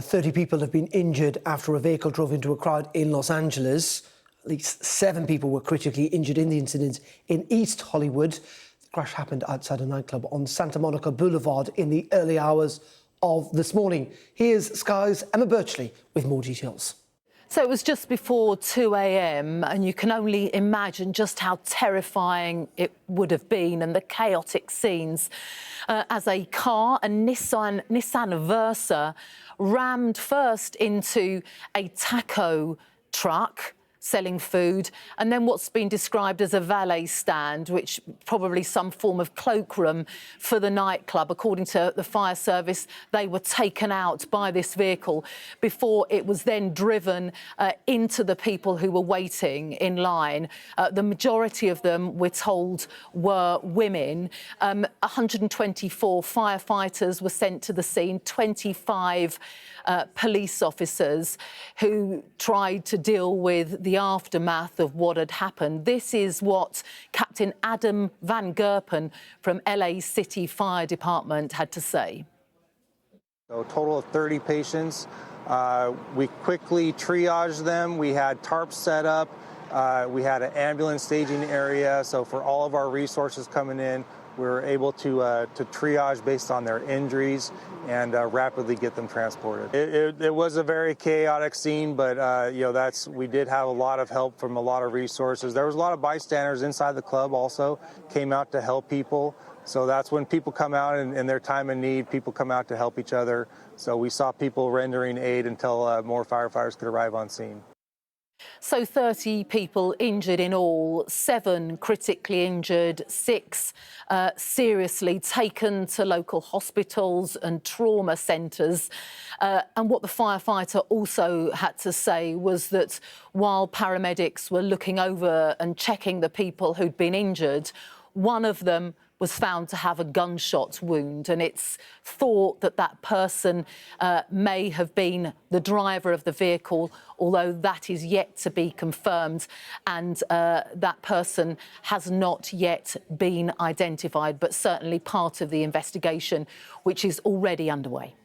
30 people have been injured after a vehicle drove into a crowd in Los Angeles. At least 7 people were critically injured in the incident in East Hollywood. The crash happened outside a nightclub on Santa Monica Boulevard in the early hours of this morning. Here's Sky's Emma Birchley with more details. So it was just before 2 a.m. and you can only imagine just how terrifying it would have been and the chaotic scenes as a car, a Nissan Versa, rammed first into a taco truck selling food, and then what's been described as a valet stand, which probably some form of cloakroom for the nightclub. According to the fire service, they were taken out by this vehicle before it was then driven into the people who were waiting in line. The majority of them, we're told, were women. 124 firefighters were sent to the scene, 25 police officers who tried to deal with the aftermath of what had happened. This is what Captain Adam Van Gerpen from LA City Fire Department had to say. So a total of 30 patients. We quickly triaged them. We had tarps set up. We had an ambulance staging area. So for all of our resources coming in, we were able to triage based on their injuries and rapidly get them transported. It was a very chaotic scene, but we did have a lot of help from a lot of resources. There was a lot of bystanders inside the club also came out to help people. So that's when people come out in their time of need, people come out to help each other. So we saw people rendering aid until more firefighters could arrive on scene. So 30 people injured in all, 7 critically injured, 6 seriously taken to local hospitals and trauma centres. And what the firefighter also had to say was that while paramedics were looking over and checking the people who'd been injured, one of them was found to have a gunshot wound, and it's thought that that person may have been the driver of the vehicle, although that is yet to be confirmed, and that person has not yet been identified, but certainly part of the investigation, which is already underway.